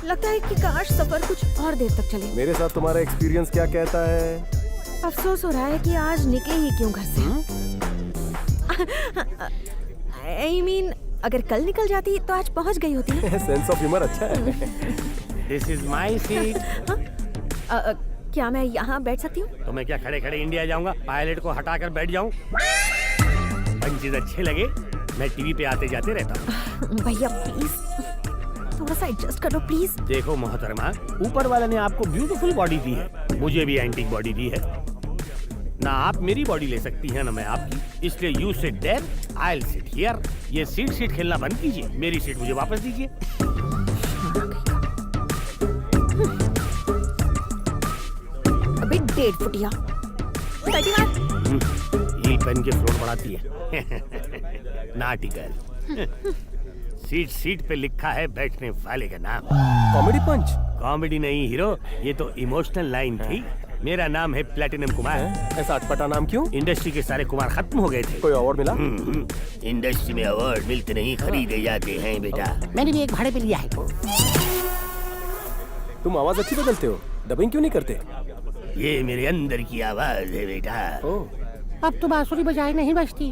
लगता है कि काश सफर कुछ और देर तक चले। मेरे साथ तुम्हारा एक्सपीरियंस क्या कहता है? अफसोस हो रहा है कि आज निकले ही क्यों घर से। I mean, अगर कल निकल जाती तो आज पहुंच गई होती ना। सेंस ऑफ ह्यूमर अच्छा है। This is my seat. क्या मैं यहाँ बैठ सकती हूँ? तो मैं क्या खड़े खड़े इंडिया जाऊंगा? पायलट को हटाकर बैठ जाऊं? पंचेज अच्छे लगे, मैं टीवी पे आते जाते रहता हूँ। भैया प्लीज थोड़ा सा एडजस्ट करो प्लीज। देखो मोहतरमा, ऊपर वाले ने आपको ब्यूटीफुल बॉडी दी है, मुझे भी एंटीक बॉडी दी है। ना आप मेरी बॉडी ले सकती हैं ना मैं आपकी, इसलिए you sit there, I will sit here. ये सीट खेलना बंद कीजिए, मेरी सीट मुझे वापस दीजिए। अबे 1.5 फुटिया हील पहन के फ्लोर बढ़ाती है। नाटी गर्ल। सीट पे लिखा है बैठने वाले का नाम। कॉमेडी पंच? कॉमेडी नहीं हीरो, ये तो इमोशनल लाइन थी। मेरा नाम है प्लेटिनम कुमार। ऐसा अटपटा नाम क्यों? इंडस्ट्री के सारे कुमार खत्म हो गए थे। कोई अवार्ड मिला? इंडस्ट्री में अवार्ड मिलते नहीं, खरीदे जाते हैं बेटा। मैंने भी एक भाड़े पे लिया है। तुम आवाज अच्छी बदलते हो, डबिंग क्यों नहीं करते? ये मेरे अंदर की आवाज है बेटा। अब तो बांसुरी बजाए नहीं बजती।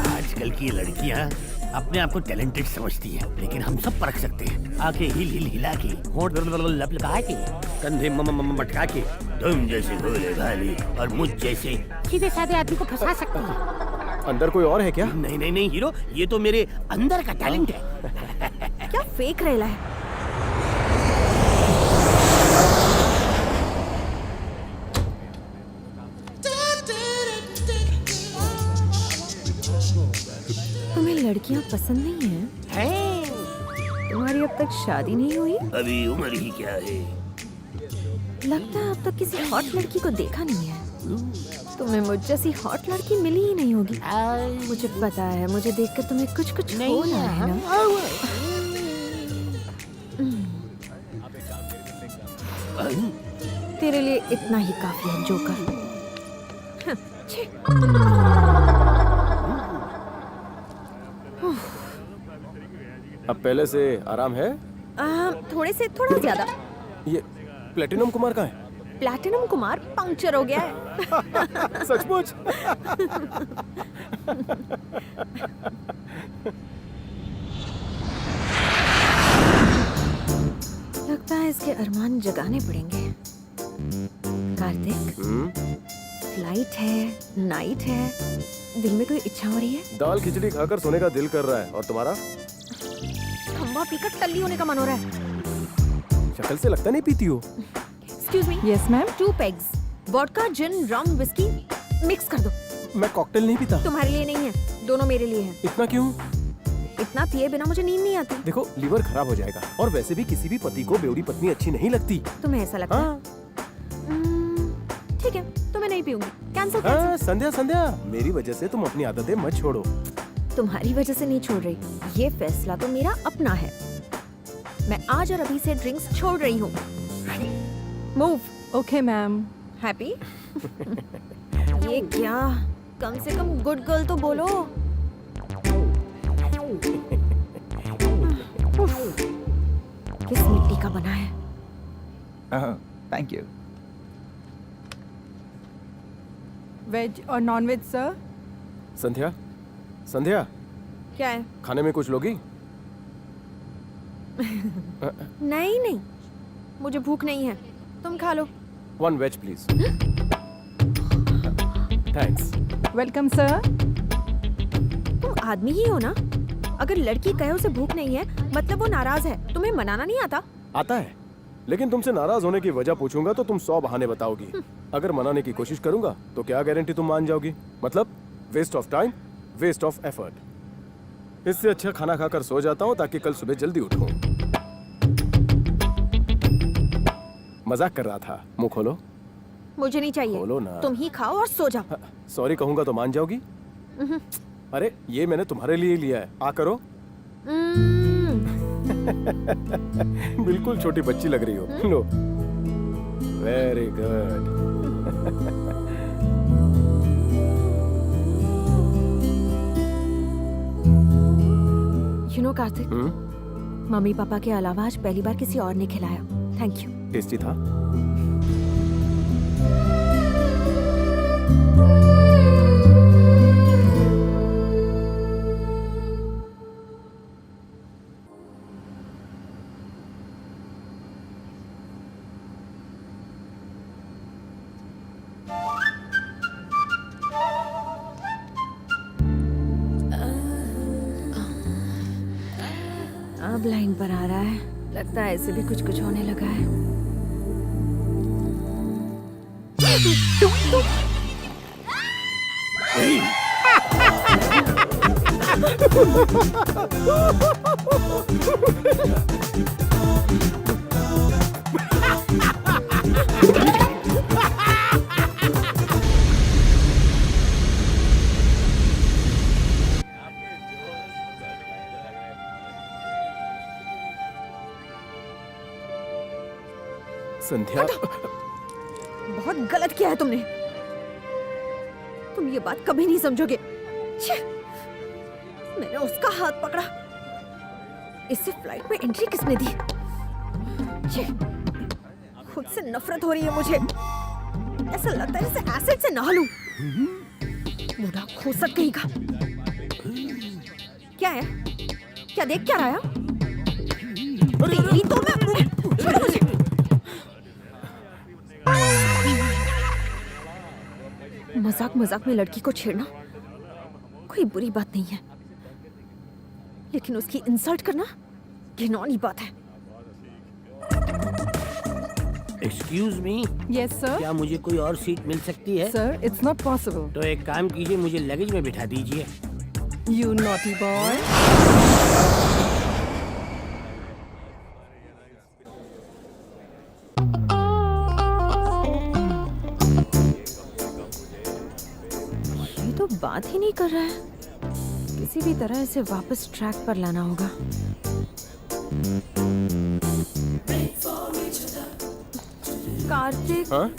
आजकल की लड़कियां अपने आप को टैलेंटेड समझती हैं, लेकिन हम सब परख सकते हैं। आंखें हिला के, होंठ लब लगा के, कंधे मटका के, तुम जैसे भोले भाले और मुझ जैसे सीधे साधे आदमी को फंसा सकते हैं। अंदर कोई और है क्या? नहीं हीरो, ये तो मेरे अंदर का टैलेंट है। क्या फेक रेला है? तुम्हें लड़कियां पसंद नहीं हैं? तुम्हारी अब तक शादी नहीं हुई? अभी उम्र ही क्या है? लगता है अब तक किसी हॉट लड़की को देखा नहीं है। तुम्हें मुझ जैसी हॉट लड़की मिली ही नहीं होगी। मुझे पता है, मुझे देखकर तुम्हें कुछ हो रहा है ना। तेरे लिए इतना ही काफी है जोकर। अब पहले से आराम है? थोड़ा ज्यादा। ये प्लेटिनम कुमार कहाँ है? प्लैटिनम कुमार पंक्चर हो गया है। सचमुच? लगता है इसके अरमान जगाने पड़ेंगे। कार्तिक, फ्लाइट है, नाइट है, दिल में कोई इच्छा हो रही है? दाल खिचड़ी खाकर सोने का दिल कर रहा है। और तुम्हारा? खंबा पीकर टल्ली होने का मन हो रहा है। शक्ल से लगता नहीं पीती हो। Excuse me? Yes ma'am. 2 pegs, vodka, gin, rum, whisky mix कर दो। मैं कॉकटेल नहीं पीता। तुम्हारे लिए नहीं है, दोनों मेरे लिए है। इतना क्यों? इतना पिए बिना मुझे नींद नहीं आती। देखो, लीवर खराब हो जाएगा। और वैसे भी किसी भी पति को बेवड़ी पत्नी अच्छी नहीं लगती। तुम्हें ऐसा लगता है? हाँ। ठीक है, तो मैं नहीं पीऊंगी। कैंसिल। हाँ, संध्या, मेरी वजह से तुम अपनी आदतें मत छोड़ो। तुम्हारी वजह से नहीं छोड़ रही, ये फैसला तो मेरा अपना है। मैं आज और अभी से ड्रिंक्स छोड़ रही हूँ। मूव। Okay ma'am. हैप्पी? ये क्या? कम से कम गुड गर्ल तो बोलो। किस मिट्टी का बना है? Thank you. वेज और नॉन वेज सर? संध्या, क्या है? खाने में कुछ लोगी? नहीं, मुझे भूख नहीं है, तुम खा लो। 1 veg please. Thanks. Welcome sir. तुम आदमी ही हो ना? अगर लड़की कहे उसे भूख नहीं है, मतलब वो नाराज है। तुम्हें मनाना नहीं आता? आता है, लेकिन तुमसे नाराज होने की वजह पूछूंगा तो तुम 100 बहाने बताओगी। अगर मनाने की कोशिश करूंगा तो क्या गारंटी तुम मान जाओगी? मतलब waste of time, waste of effort. इससे अच्छा खाना खाकर सो जाता हूँ ताकि कल सुबह जल्दी उठूं। मजाक कर रहा था। मुंह खोलो। मुझे नहीं चाहिए। खोलो ना। तुम ही खाओ और सो जाओ। सॉरी कहूंगा तो मान जाओगी? अरे ये मैंने तुम्हारे लिए लिया है, आ करो। बिल्कुल छोटी बच्ची लग रही हो। लो। Very good. You know, Kartik, mummy papa के अलावा आज पहली बार किसी और ने खिलाया। Thank you. टेस्टी था। अब लाइन पर आ रहा है। लगता है ऐसे भी कुछ कुछ होने लगा है। संध्या, बहुत गलत किया है तुमने। तुम ये बात कभी नहीं समझोगे। छे! मैंने उसका हाथ पकड़ा। इससे फ्लाइट में एंट्री किसने दी? छे! खुद से नफरत हो रही है मुझे। ऐसा लगता है जैसे एसिड से नहा लूं। बूढ़ा खोसट कहीं का। क्या है? क्या देख क्या रहा है? तेरी तो मैं छोड़ो मुझे। मजाक मजाक में लड़की को छेड़ना कोई बुरी बात नहीं है, लेकिन उसकी इंसल्ट करना घिनौनी बात है। Excuse me, Yes, sir. क्या मुझे कोई और सीट मिल सकती है? Sir, it's not possible. तो एक काम कीजिए, मुझे लगेज में बिठा दीजिए। You naughty boy. ये तो बात ही नहीं कर रहा है। किसी भी तरह इसे वापस ट्रैक पर लाना होगा। कार्तिक, हाँ?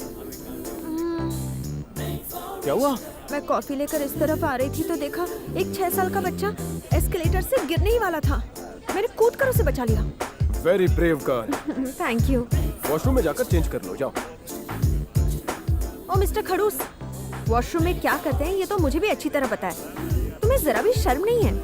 क्या हुआ? मैं कॉफी लेकर इस तरफ आ रही थी तो देखा एक 6 साल का बच्चा एस्केलेटर से गिरने ही वाला था। मैंने कूद कर उसे बचा लिया। Very brave girl. Thank you. Washroom में जाकर चेंज कर लो, जाओ। ओ मिस्टर खड़ूस, वॉशरूम में क्या करते हैं ये तो मुझे भी अच्छी तरह पता है। तुम्हें जरा भी शर्म नहीं है?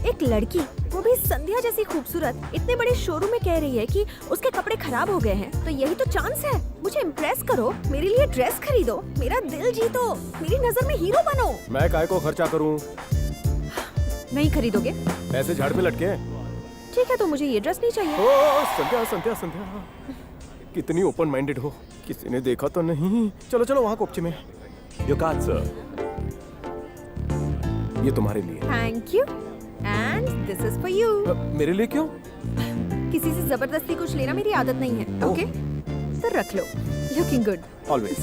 एक लड़की, वो भी संध्या जैसी खूबसूरत, इतने बड़े शोरूम में कह रही है कि उसके कपड़े खराब हो गए हैं। तो यही तो चांस है, मुझे इम्प्रेस करो, मेरे लिए ड्रेस खरीदो, मेरा दिल जीतो, मेरी नजर में हीरो बनो। मैं काय को खर्चा करूं? नहीं खरीदोगे? पैसे झाड़ में लटके हैं। ठीक है, तो मुझे ये ड्रेस नहीं चाहिए। ओ संध्या, संध्या, संध्या, कितनी ओपन माइंडेड हो। किसी ने देखा तो नहीं? चलो चलो वहाँ कोपचे में। यो कार्ड सर, ये तुम्हारे लिए। Thank you and this is for you. मेरे लिए क्यों? किसी से जबरदस्ती कुछ लेना मेरी आदत नहीं है। ओके, तो रख लो। Looking good always.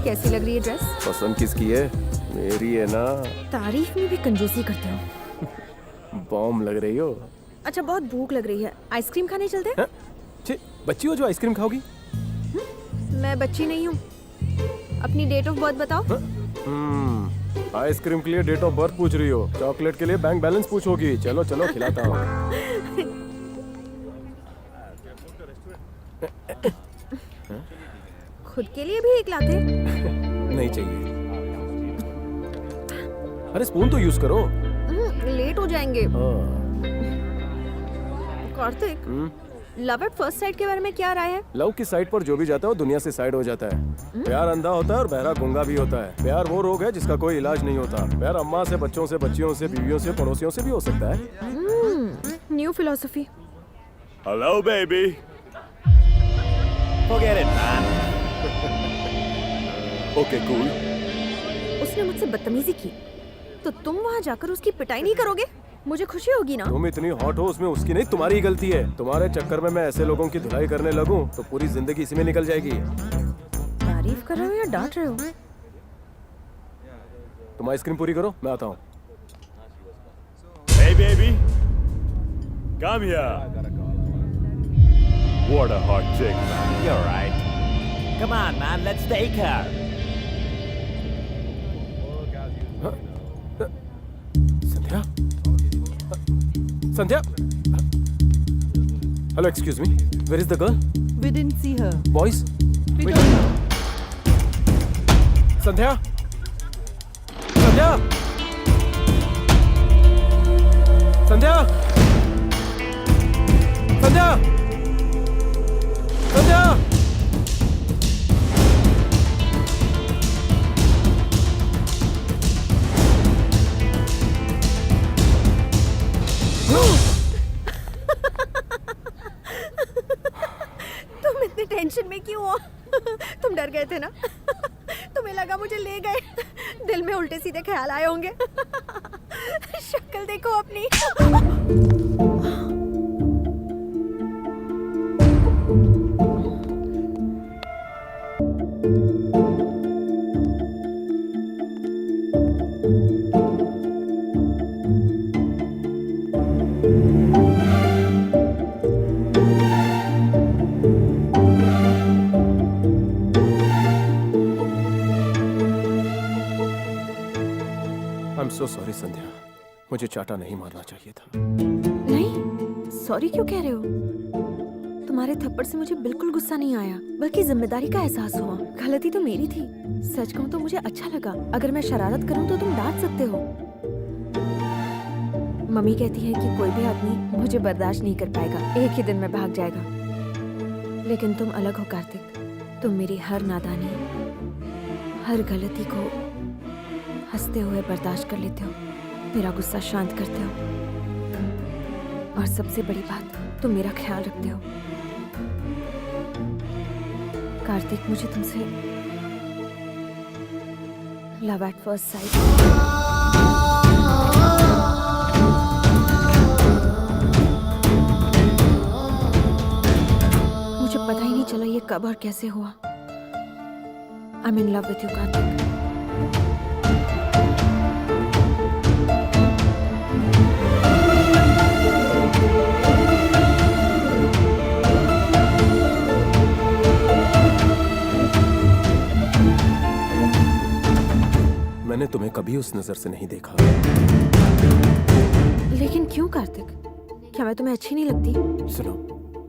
कैसी लग रही है ड्रेस? पसंद किसकी है? मेरी है ना। तारीफ में भी कंजूसी करते हो। बॉम्ब लग रही हो। अच्छा, बहुत भूख लग रही है, आइसक्रीम खाने चलते हैं? हैं? छी, बच्ची हो जो आइसक्रीम खाओगी? मैं बच्ची नहीं हूँ। अपनी डेट ऑफ बर्थ बताओ। आइसक्रीम के लिए डेट ऑफ बर्थ पूछ रही हो, चॉकलेट के लिए बैंक बैलेंस पूछोगी। चलो चलो खिलाता हूँ। खुद के लिए भी एक लाते। नहीं चाहिए। अरे स्पून तो यूज करो। लेट हो जाएंगे। हाँ। Kartik, love at first sight के बारे में क्या राय है? लव की साइड पर जो भी जाता है वो दुनिया से साइड हो जाता है। प्यार अंधा होता है और बहरा गूंगा भी होता है। प्यार वो रोग है जिसका कोई इलाज नहीं होता। प्यार अम्मा से, बच्चों से, बच्चियों से, बीवियों से, पड़ोसियों से भी हो सकता है। New philosophy. Hello baby. Forget it, man. Okay cool. उसने मुझसे बदतमीजी की तो तुम वहाँ जाकर उसकी पिटाई नहीं करोगे? मुझे खुशी होगी ना। तुम इतनी हॉट हो, उसमें उसकी नहीं तुम्हारी गलती है। तुम्हारे चक्कर में मैं ऐसे लोगों की धुलाई करने लगूं तो पूरी जिंदगी इसी में निकल जाएगी। तारीफ कर रहे हो या डांट रहे हो? तुम आइसक्रीम पूरी करो, मैं आता हूँ। Hey baby, Come here. What a hot chick, man. You're right. Come on, man, let's take her. Sandhya Sandhya hello excuse me where is the girl We didn't see her. Boys We don't know. Sandhya Sandhya Sandhya Sandhya Sandhya तुम इतने tension में क्यों हो? तुम डर गए थे ना? तुम्हें लगा मुझे ले गए? दिल में उल्टे सीधे ख्याल आए होंगे। शक्ल देखो अपनी। आई एम सो सॉरी संध्या मुझे चाटा नहीं मारना चाहिए था नहीं, सॉरी क्यों कह रहे हो? तुम्हारे थप्पड़ से मुझे बिल्कुल गुस्सा नहीं आया, बल्कि जिम्मेदारी का एहसास हुआ। गलती तो मेरी थी। सच कहूँ तो मुझे अच्छा लगा। अगर मैं शरारत करूँ तो तुम डांट सकते हो। मम्मी कहती है कि कोई भी आदमी मुझे बर्दाश्त नहीं कर पाएगा, एक ही दिन में भाग जाएगा। लेकिन तुम अलग हो कार्तिक। तुम मेरी हर नादानी, हर गलती को हंसते हुए बर्दाश्त कर लेते हो, मेरा गुस्सा शांत करते हो, और सबसे बड़ी बात, तुम मेरा ख्याल रखते हो। कार्तिक, मुझे तुमसे लव एट फर्स्ट साइट। मुझे पता ही नहीं चला ये कब और कैसे हुआ। I am in love with you Kartik. मैंने तुम्हें कभी उस नजर से नहीं देखा। लेकिन क्यों कार्तिक? क्या मैं तुम्हें अच्छी नहीं लगती? सुनो,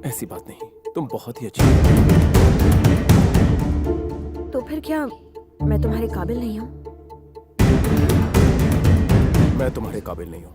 ऐसी बात नहीं, तुम बहुत ही अच्छी हो। तो फिर क्या मैं तुम्हारे काबिल नहीं हूँ? मैं तुम्हारे काबिल नहीं हूँ।